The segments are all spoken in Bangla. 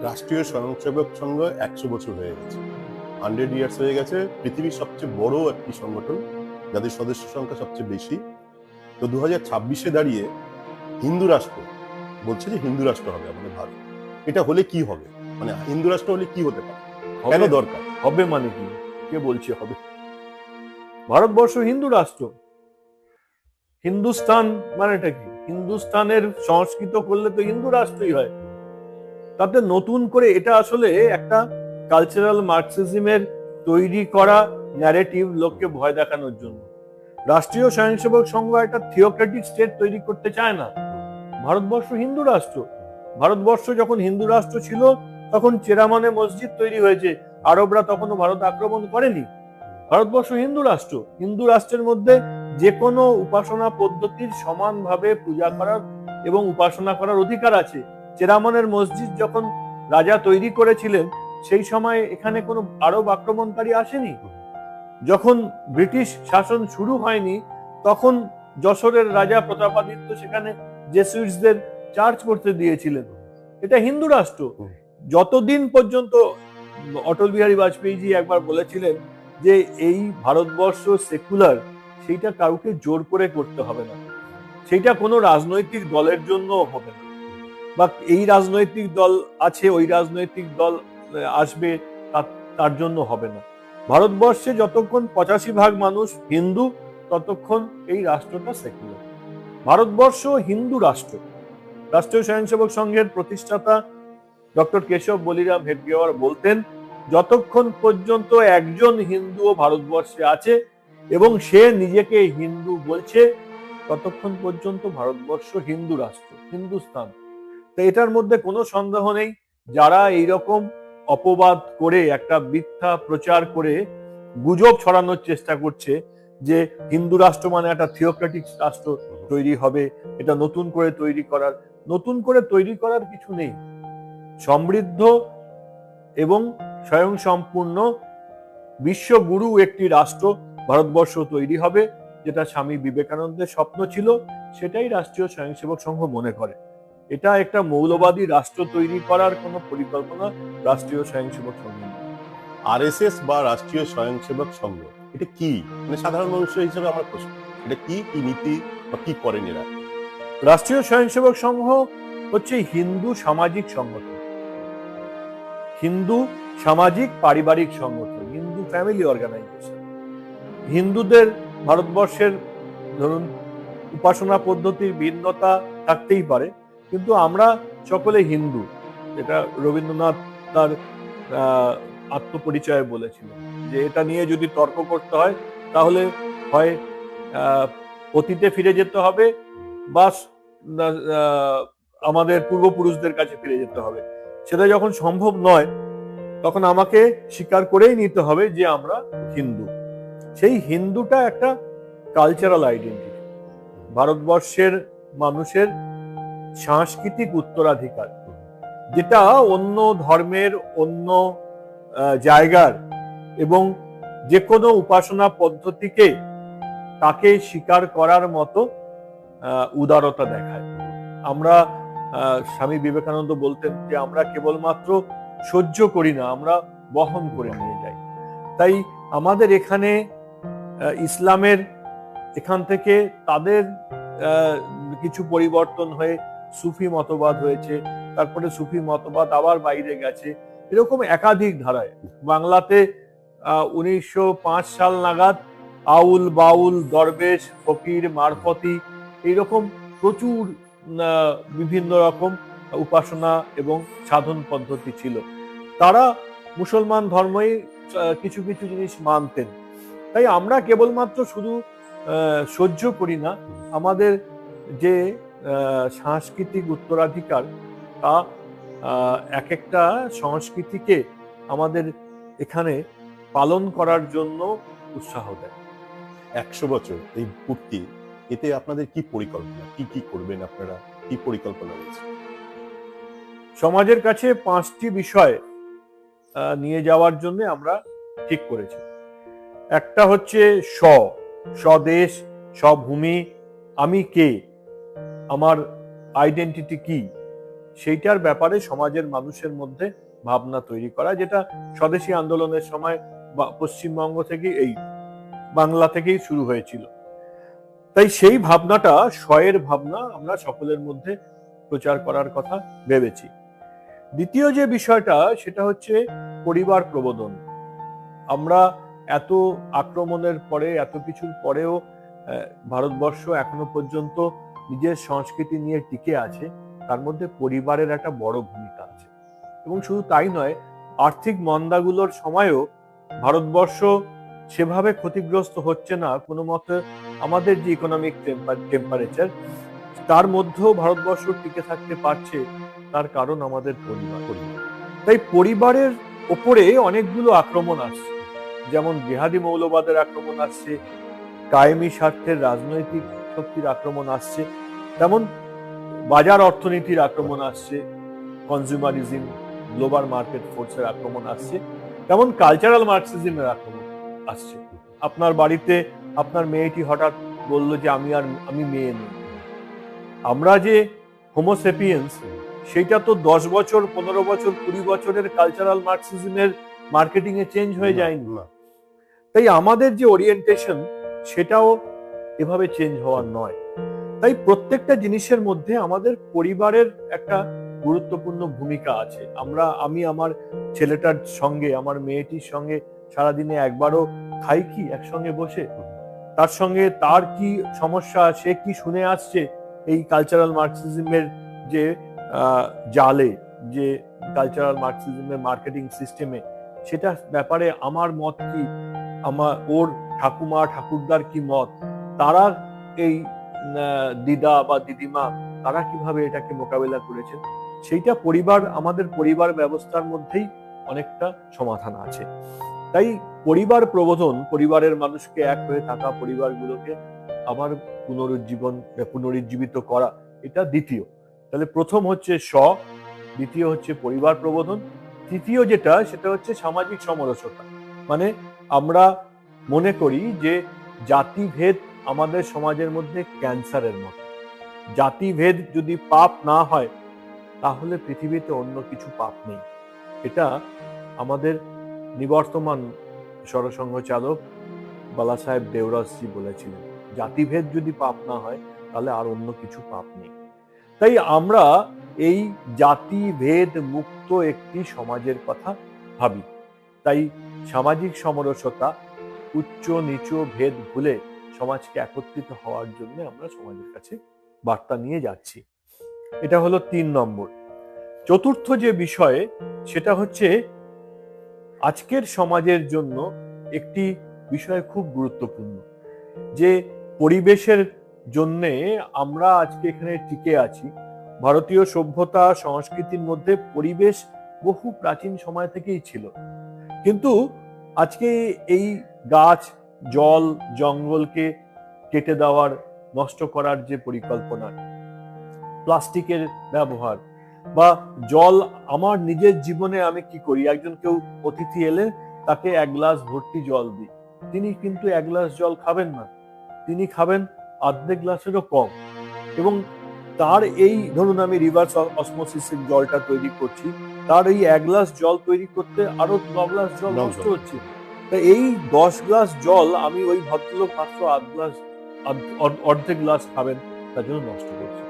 রাষ্ট্রীয় স্বয়ংসেবক সংঘ 100 বছর হয়ে গেছে, 100 ইয়ার্স হয়ে গেছে। পৃথিবীর সবচেয়ে বড় একটি সংগঠন, যাদের সদস্য সংখ্যা সবচেয়ে বেশি। তো 2026-এ দাঁড়িয়ে হিন্দু রাষ্ট্র বলছে যে হিন্দু রাষ্ট্র হবে আমাদের ভারত। এটা হলে কি হবে, মানে হিন্দু রাষ্ট্র হলে কি হতে পারে, কেন দরকার হবে? মানে কি, কে বলছে হবে? ভারতবর্ষ হিন্দু রাষ্ট্র। হিন্দুস্তান মানেটা কি? হিন্দুস্তানের সংস্কৃত করলে তো হিন্দু রাষ্ট্রই হয়। তাতে নতুন করে এটা আসলে একটা কালচারাল মার্কসিজমের তৈরি করা ন্যারেটিভ, লোককে ভয় দেখানোর জন্য। রাষ্ট্রীয় স্বয়ংসেবক সংঘ একটা থিওক্রেটিক স্টেট তৈরি করতে চায় না। ভারতবর্ষ হিন্দু রাষ্ট্র। ভারতবর্ষ যখন হিন্দু রাষ্ট্র ছিল তখন চেরামনে মসজিদ তৈরি হয়েছে, আরবরা তখনও ভারত আক্রমণ করেনি। ভারতবর্ষ হিন্দু রাষ্ট্র। হিন্দু রাষ্ট্রের মধ্যে যে কোনো উপাসনা পদ্ধতির সমানভাবে পূজা করার এবং উপাসনা করার অধিকার আছে। চেরামনের মসজিদ যখন রাজা তৈরি করেছিলেন সেই সময় এখানে কোনো আরব আক্রমণকারী আসেনি। যখন ব্রিটিশ শাসন শুরু হয়নি তখন যশোরের রাজা প্রতাপাদিত্য সেখানে জেসুইটসদের চার্চ করতে দিয়েছিলেন। এটা হিন্দু রাষ্ট্র। যতদিন পর্যন্ত অটল বিহারী বাজপেয়ীজি একবার বলেছিলেন যে এই ভারতবর্ষ সেকুলার, সেইটা কাউকে জোর করে করতে হবে না, সেইটা কোনো রাজনৈতিক দলের জন্য হবে না, বা এই রাজনৈতিক দল আছে ওই রাজনৈতিক দল আসবে তার জন্য হবে না। ভারতবর্ষে যতক্ষণ 85% মানুষ হিন্দু ততক্ষণ এই রাষ্ট্রটা সেকুলার। ভারতবর্ষ হিন্দু রাষ্ট্র। রাষ্ট্রীয় স্বয়ংসেবক সংঘের প্রতিষ্ঠাতা ডক্টর কেশব বলিরাম হেডগেওয়ার বলতেন, যতক্ষণ পর্যন্ত একজন হিন্দুও ভারতবর্ষে আছে এবং সে নিজেকে হিন্দু বলছে ততক্ষণ পর্যন্ত ভারতবর্ষ হিন্দু রাষ্ট্র, হিন্দুস্তান। তো এটার মধ্যে কোনো সন্দেহ নেই। যারা এইরকম অপবাদ করে, একটা মিথ্যা প্রচার করে গুজব ছড়ানোর চেষ্টা করছে যে হিন্দু রাষ্ট্র মানে একটা থিওক্রেটিক রাষ্ট্র তৈরি হবে, এটা নতুন করে তৈরি করার কিছু নেই। সমৃদ্ধ এবং স্বয়ংসম্পূর্ণ বিশ্বগুরু একটি রাষ্ট্র ভারতবর্ষ তৈরি হবে, যেটা স্বামী বিবেকানন্দের স্বপ্ন ছিল, সেটাই রাষ্ট্রীয় স্বয়ংসেবক সংঘ মনে করে। এটা একটা মৌলবাদী রাষ্ট্র তৈরি করার কোনো পরিকল্পনা রাষ্ট্রীয় স্বয়ংসেবক সংঘ। আরএসএস বা রাষ্ট্রীয় স্বয়ংসেবক সংঘ এটা কি, মানে সাধারণ মানুষ হিসেবে আমার প্রশ্ন, এটা কি নীতি বা কি করেন এরা? রাষ্ট্রীয় স্বয়ংসেবক সংঘ হচ্ছে হিন্দু সামাজিক সংগঠন, হিন্দু সামাজিক পারিবারিক সংগঠন, হিন্দু ফ্যামিলি অর্গানাইজেশন। হিন্দুদের ভারতবর্ষের ধরুন উপাসনা পদ্ধতির ভিন্নতা থাকতেই পারে, কিন্তু আমরা সকলে হিন্দু। এটা রবীন্দ্রনাথ তার আত্মপরিচয়ে বলেছিলেন যে এটা নিয়ে যদি তর্ক করতে হয় তাহলে হয় অতীতে ফিরে যেতে হবে বা আমাদের পূর্বপুরুষদের কাছে ফিরে যেতে হবে। সেটা যখন সম্ভব নয় তখন আমাকে স্বীকার করেই নিতে হবে যে আমরা হিন্দু। সেই হিন্দুটা একটা কালচারাল আইডেন্টিটি, ভারতবর্ষের মানুষের সাংস্কৃতিক উত্তরাধিকার, যেটা অন্য ধর্মের, অন্য জায়গার এবং যে কোনো উপাসনা পদ্ধতিকে তাকে স্বীকার করার মতো উদারতা দেখায়। আমরা স্বামী বিবেকানন্দ বলতেন যে আমরা কেবলমাত্র সহ্য করি না, আমরা বহন করে নিয়ে যাই। তাই আমাদের এখানে ইসলামের এখান থেকে তাদের কিছু পরিবর্তন হয়ে সুফি মতবাদ হয়েছে, তারপরে সুফি মতবাদ আবার বাইরে গেছে, এরকম একাধিক ধারায়। বাংলাতে 1905 সাল নাগাদ আউল বাউল দরবেশ ফকির মারফতি এইরকম প্রচুর বিভিন্ন রকম উপাসনা এবং সাধন পদ্ধতি ছিল। তারা মুসলমান ধর্মই কিছু কিছু জিনিস মানতেন। তাই আমরা কেবলমাত্র শুধু সহ্য করি না, আমাদের যে সাংস্কৃতিক উত্তরাধিকার তা এক একটা সংস্কৃতিকে আমাদের এখানে পালন করার জন্য উৎসাহ দেয়। 100 বছর এই পূর্তি, এতে আপনাদের কি পরিকল্পনা, কি কি করবেন আপনারা, কি পরিকল্পনা রয়েছে? সমাজের কাছে 5টি বিষয় নিয়ে যাওয়ার জন্য আমরা ঠিক করেছি। একটা হচ্ছে স্বদেশ, স্বভূমি, আমি কে, আমার আইডেন্টিটি কি, সেইটার ব্যাপারে সমাজের মানুষের মধ্যে ভাবনা তৈরি করা, যেটা স্বদেশী আন্দোলনের সময় পশ্চিমবঙ্গ থেকে এই বাংলা থেকেই শুরু হয়েছিল। তাই সেই ভাবনাটা, শয়ের ভাবনা আমরা সকলের মধ্যে প্রচার করার কথা ভেবেছি। দ্বিতীয় যে বিষয়টা সেটা হচ্ছে পরিবার প্রবোধন। আমরা এত আক্রমণের পরে, এত কিছুর পরেও ভারতবর্ষ এখনো পর্যন্ত নিজের সংস্কৃতি নিয়ে টিকে আছে, তার মধ্যে পরিবারের একটা বড় ভূমিকা আছে। এবং শুধু তাই নয়, আর্থিক মন্দাগুলোর সময়ও ভারতবর্ষ সেভাবে ক্ষতিগ্রস্ত হচ্ছে না কোনো মতে। আমাদের যে ইকোনমিক টেম্পারেচার, তার মধ্যেও ভারতবর্ষ টিকে থাকতে পারছে, তার কারণ আমাদের পরিবার। তাই পরিবারের ওপরে অনেকগুলো আক্রমণ আসছে, যেমন জেহাদি মৌলবাদের আক্রমণ আসছে, কায়েমি স্বার্থের রাজনৈতিক শক্তির আক্রমণ আসছে, তেমন বাজার অর্থনীতির আক্রমণ আসছে, কনজিউমারিজম, গ্লোবাল মার্কেট ফোর্সের আক্রমণ আসছে, তেমন কালচারাল মার্কসিজমের আক্রমণ আসছে। আপনার বাড়িতে আপনার মেয়েটি হঠাৎ বলল যে আমি মেয়ে নই। আমরা যে হোমোসেপিয়েন্স, সেটা তো 10 বছর, 15 বছর, 20 বছরের কালচারাল মার্কসিজমের মার্কেটিং এ চেঞ্জ হয়ে যায়নি। তাই আমাদের যে ওরিয়েন্টেশন, সেটাও এভাবে চেঞ্জ হওয়ার নয়। তাই প্রত্যেকটা জিনিসের মধ্যে আমাদের পরিবারের একটা গুরুত্বপূর্ণ ভূমিকা আছে। আমি আমার ছেলেটার সঙ্গে, আমার মেয়েটির সঙ্গে সারাদিনে একবারও খাই কি একসঙ্গে বসে? তার সঙ্গে তার কি সমস্যা, সে কি শুনে আসছে এই কালচারাল মার্কসিজমের যে জালে, যে কালচারাল মার্কসিজমের মার্কেটিং সিস্টেমে, সেটা ব্যাপারে আমার মত কি, ওর ঠাকুমা ঠাকুরদার কি মত, তারা এই দিদা বা দিদিমা তারা কিভাবে এটাকে মোকাবেলা করেছেন, সেইটা আমাদের পরিবার ব্যবস্থার মধ্যেই অনেকটা সমাধান আছে। তাই পরিবার প্রবোধন, পরিবারের মানুষকে এক হয়ে থাকা, পরিবারগুলোকে আবার পুনরুজ্জীবিত করা, এটা দ্বিতীয়। তাহলে প্রথম হচ্ছে দ্বিতীয় হচ্ছে পরিবার প্রবোধন, তৃতীয় যেটা সেটা হচ্ছে সামাজিক সমরসতা। মানে আমরা মনে করি যে জাতিভেদ আমাদের সমাজের মধ্যে ক্যান্সারের মতো। জাতিভেদ যদি পাপ না হয়, তাহলে পৃথিবীতে অন্য কিছু পাপ নেই। এটা আমাদের নিবর্তমান সরসংঘ চালক বালা সাহেব দেওরাসজি বলেছিলেন, জাতিভেদ যদি পাপ না হয়, তাহলে আর অন্য কিছু পাপ নেই। তাই আমরা এই জাতিভেদ মুক্ত একটি সমাজের কথা ভাবি। তাই সামাজিক সমরসতা, উচ্চ নিচু ভেদ ভুলে সমাজকে একত্রিত হওয়ার জন্য আমরা সমাজের কাছে বার্তা নিয়ে যাচ্ছি। এটা হলো 3 নম্বর। চতুর্থ যে বিষয় সেটা হচ্ছে আজকের সমাজের জন্য একটি বিষয় খুব গুরুত্বপূর্ণ, যে পরিবেশের জন্যে আমরা আজকে এখানে টিকে আছি। ভারতীয় সভ্যতা সংস্কৃতির মধ্যে পরিবেশ বহু প্রাচীন সময় থেকেই ছিল, কিন্তু আজকে এই গাছ, জল, জঙ্গলকে কেটে দেওয়ার, নষ্ট করার যে পরিকল্পনা, প্লাস্টিকের ব্যবহার, বা জল, আমার নিজের জীবনে আমি কি করি, কেউ অতিথি এলে তাকে 1 গ্লাস ভর্তি জল দিই, তিনি কিন্তু 1 গ্লাস জল খাবেন না, তিনি খাবেন অর্ধেক গ্লাসেরও কম। এবং তার এই ধরুন আমি রিভার্স অসমোসিসের জলটা তৈরি করছি, তার এই 1 গ্লাস জল তৈরি করতে আরো 9 গ্লাস জল নষ্ট হচ্ছে। তাই এই 10 গ্লাস জল আমি ওই ভদ্রলোক মাত্র অর্ধেক গ্লাস খাবেন, তার জন্য নষ্ট করছি।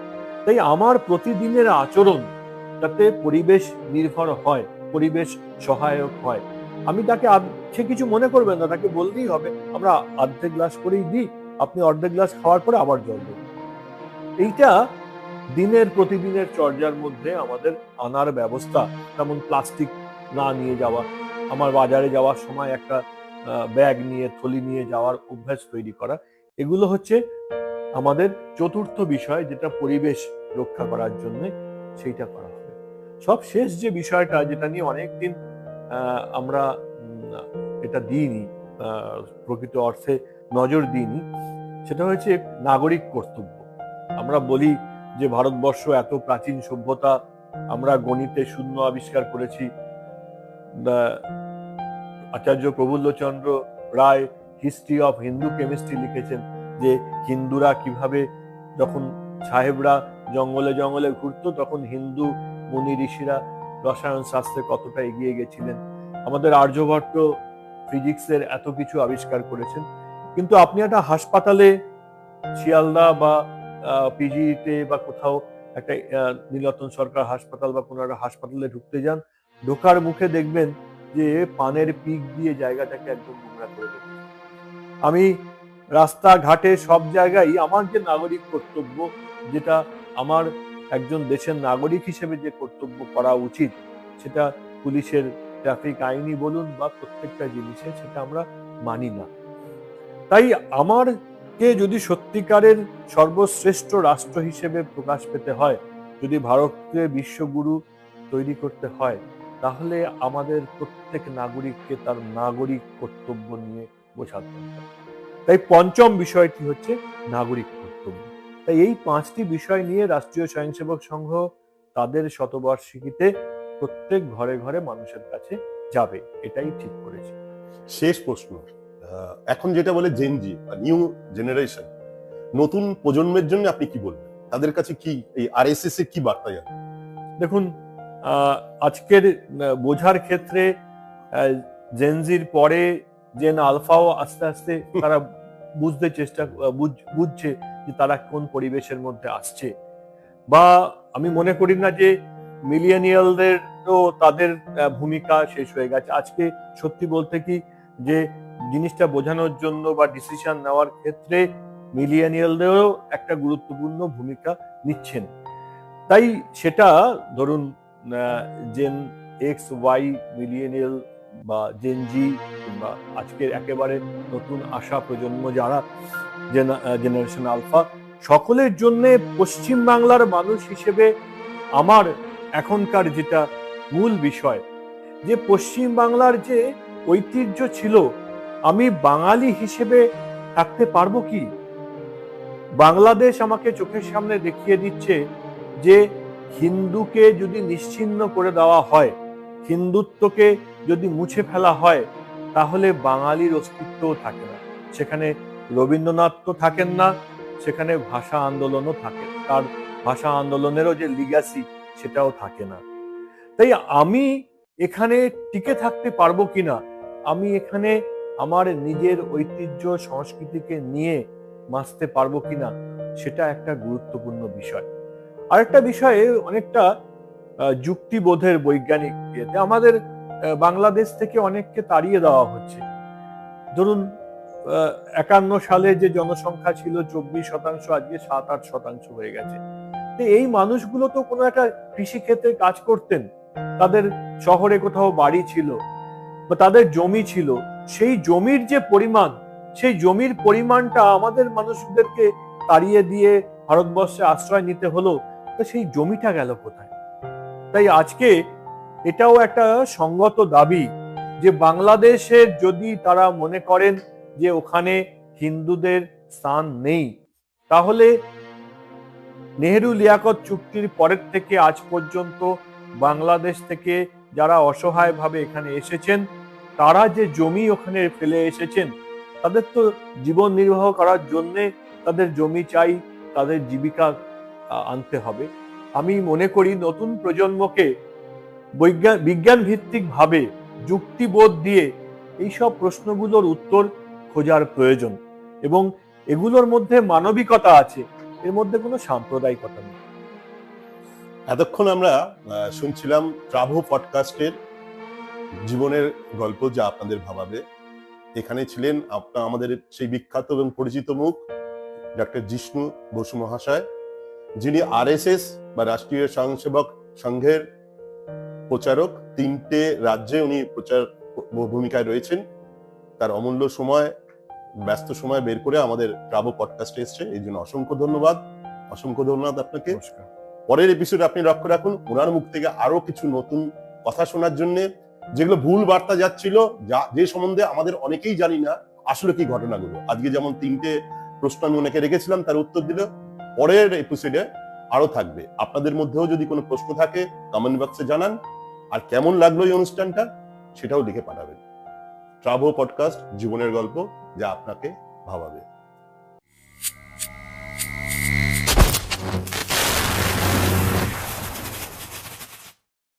তাই আমার প্রতিদিনের আচরণ যাতে পরিবেশ নির্ভর হয়, পরিবেশ সহায়ক হয়, আমি তাকে, সে কিছু মনে করবেন না, তাকে বলতেই হবে আমরা অর্ধেক গ্লাস করেই দিই, আপনি অর্ধেক গ্লাস খাওয়ার পরে আবার জল দেবেন। এইটা প্রতিদিনের চর্যার মধ্যে আমাদের আনার ব্যবস্থা। যেমন প্লাস্টিক না নিয়ে যাওয়া, আমার বাজারে যাওয়ার সময় একটা ব্যাগ নিয়ে, থলি নিয়ে যাওয়ার অভ্যাস তৈরি করা, এগুলো হচ্ছে আমাদের চতুর্থ বিষয়, যেটা পরিবেশ রক্ষা করার জন্য সেইটা করা হবে। সব শেষ যে বিষয়টা, যেটা নিয়ে অনেকদিন আমরা এটা দিইনি, প্রকৃত অর্থে নজর দিইনি, সেটা হচ্ছে নাগরিক কর্তব্য। আমরা বলি যে ভারতবর্ষ এত প্রাচীন সভ্যতা, আমরা গণিতে শূন্য আবিষ্কার করেছি। আচার্য প্রফুল্লচন্দ্র রায় হিস্ট্রি অফ হিন্দু কেমিস্ট্রি লিখেছেন, যে হিন্দুরা কিভাবে, যখন সাহেবরা জঙ্গলে জঙ্গলে ঘুরতো, তখন হিন্দু মুনি ঋষিরা রসায়ন শাস্ত্রে কতটা এগিয়ে গেছিলেন, আমাদের আর্যভট্ট ফিজিক্সের এত কিছু আবিষ্কার করেছেন। কিন্তু আপনি একটা হাসপাতালে, শিয়ালদা বা পিজিতে বা কোথাও একটা নীলরতন সরকার হাসপাতাল বা কোনো একটা হাসপাতালে ঢুকতে যান, ঢোকার মুখে দেখবেন যে পানের পিক দিয়ে জায়গাটাকে একদম নোংরা করে দেবে। আমি রাস্তাঘাটে সব জায়গায় আমার যে নাগরিক কর্তব্য, যেটা আমার একজন দেশের নাগরিক হিসেবে যে কর্তব্য করা উচিত, সেটা পুলিশের ট্রাফিক আইনই বলুন বা প্রত্যেকটা জিনিসে, সেটা আমরা মানি না। তাই আমারকে যদি সত্যিকারের সর্বশ্রেষ্ঠ রাষ্ট্র হিসেবে প্রকাশ পেতে হয়, যদি ভারতকে বিশ্বগুরু তৈরি করতে হয়, তাহলে আমাদের প্রত্যেক নাগরিককে তার নাগরিক কর্তব্য নিয়ে বোঝাতে হবে। তাই পঞ্চম বিষয়টি হচ্ছে নাগরিক কর্তব্য। তাই এই 5টি বিষয় নিয়ে রাষ্ট্রীয় স্বয়ংসেবক সংঘ তাদের শতবার্ষিকীতে প্রত্যেক ঘরে ঘরে মানুষের কাছে যাবে, এটাই ঠিক করেছে। শেষ প্রশ্ন, এখন যেটা বলে জেনজি বা নিউ জেনারেশন, নতুন প্রজন্মের জন্য আপনি কি বলবেন? তাদের কাছে কি এই আরএসএস এর কি বার্তা যাবে? দেখুন, আজকের বোঝার ক্ষেত্রে জেনজির পরে জেন আলফাও আস্তে আস্তে তারা বুঝছে যে তারা কোন পরিবেশের মধ্যে আসছে। বা আমি মনে করি না যে মিলিয়েনিয়ালদেরও তাদের ভূমিকা শেষ হয়ে গেছে। আজকে সত্যি বলতে কি, যে জিনিসটা বোঝানোর জন্য বা ডিসিশন নেওয়ার ক্ষেত্রে মিলিয়েনিয়ালদেরও একটা গুরুত্বপূর্ণ ভূমিকা নিচ্ছেন। তাই সেটা ধরুন জেন এক্স, ওয়াই, মিলিয়েনিয়াল বা জেন জি, কিংবা আজকের একেবারে নতুন আসা প্রজন্ম যারা জেনারেশন আলফা, সকলের জন্য পশ্চিম বাংলার মানুষ হিসেবে আমার এখনকার যেটা মূল বিষয়, যে পশ্চিম বাংলার যে ঐতিহ্য ছিল, আমি বাঙালি হিসেবে থাকতে পারবো কি? বাংলাদেশ আমাকে চোখের সামনে দেখিয়ে দিচ্ছে যে হিন্দুকে যদি নিশ্চিহ্ন করে দেওয়া হয়, হিন্দুত্বকে যদি মুছে ফেলা হয়, তাহলে বাঙালির অস্তিত্বও থাকে না। সেখানে রবীন্দ্রনাথ তো থাকেন না, সেখানে ভাষা আন্দোলনও থাকে, তার ভাষা আন্দোলনেরও যে লিগ্যাসি, সেটাও থাকে না। তাই আমি এখানে টিকে থাকতে পারবো কিনা, আমি এখানে আমার নিজের ঐতিহ্য সংস্কৃতিকে নিয়ে বাঁচতে পারবো কিনা, সেটা একটা গুরুত্বপূর্ণ বিষয়। আরেকটা বিষয়ে অনেকটা যুক্তিবোধের বৈজ্ঞানিক ইয়েতে আমাদের বাংলাদেশ থেকে অনেককে তাড়িয়ে দেওয়া হচ্ছে। ধরুন 51 সালে যে জনসংখ্যা ছিল 24%, আজকে 7-8% হয়ে গেছে। তো এই মানুষগুলো তো কোনো একটা কৃষিক্ষেত্রে কাজ করতেন, তাদের শহরে কোথাও বাড়ি ছিল বা তাদের জমি ছিল, সেই জমির যে পরিমাণ, সেই জমির পরিমাণটা আমাদের মানুষদেরকে তাড়িয়ে দিয়ে ভারতবর্ষে আশ্রয় নিতে হলো, তো সেই জমিটা গেল কোথায়? তাই আজকে এটাও একটা সঙ্গত দাবি যে বাংলাদেশের যদি তারা মনে করেন যে ওখানে হিন্দুদের স্থান নেই, তাহলে নেহেরু লিয়াকত চুক্তির পরের থেকে আজ পর্যন্ত বাংলাদেশ থেকে যারা অসহায়ভাবে এখানে এসেছেন, তারা যে জমি ওখানে ফেলে এসেছেন, তাদের তো জীবন নির্বাহ করার জন্য তাদের জমি চাই, তাদের জীবিকা আনতে হবে। আমি মনে করি নতুন প্রজন্মকে বিজ্ঞান ভিত্তিক ভাবে, যুক্তিবোধ দিয়ে এইসব প্রশ্নগুলোর উত্তর খোঁজার প্রয়োজন, এবং এগুলোর মধ্যে মানবিকতা আছে, এর মধ্যে কোনো সাম্প্রদায়িকতা নেই। এতক্ষণ আমরা শুনছিলাম ট্রাভো পডকাস্টের জীবনের গল্প, যা আপনাদের ভাবাবে। এখানে ছিলেন আমাদের সেই বিখ্যাত এবং পরিচিত মুখ ডক্টর জিষ্ণু বসু মহাশয়, যিনি আরএসএস বা রাষ্ট্রীয় স্বয়ংসেবক সংঘের প্রচারক। 3টে রাজ্যে উনি প্রচার ভূমিকায় রয়েছেন। তার অমূল্য সময়, ব্যস্ত সময় বের করে আমাদের ট্রাভো পডকাস্টে এসছে, এই জন্য অসংখ্য ধন্যবাদ। অসংখ্য ধন্যবাদ আপনাকে। পরের এপিসোডে আপনি লক্ষ্য রাখুন, ওনার মুখ থেকে আরো কিছু নতুন কথা শোনার জন্য, যেগুলো ভুল বার্তা যাচ্ছিল, যে সম্বন্ধে আমাদের অনেকেই জানি না আসলে কি ঘটনাগুলো। আজকে যেমন 3টে প্রশ্ন আমি ওনাকে রেখেছিলাম, তার উত্তর দিল। পরের এপিসোডে আরো থাকবে। আপনাদের মধ্যেও যদি কোনো প্রশ্ন থাকে কমেন্ট বক্সে জানান, আর কেমন লাগলো এই অনুষ্ঠানটা সেটাও লিখে পাঠাবেন। ট্রাভো পডকাস্ট, জীবনের গল্প যা আপনাকে ভাবাবে।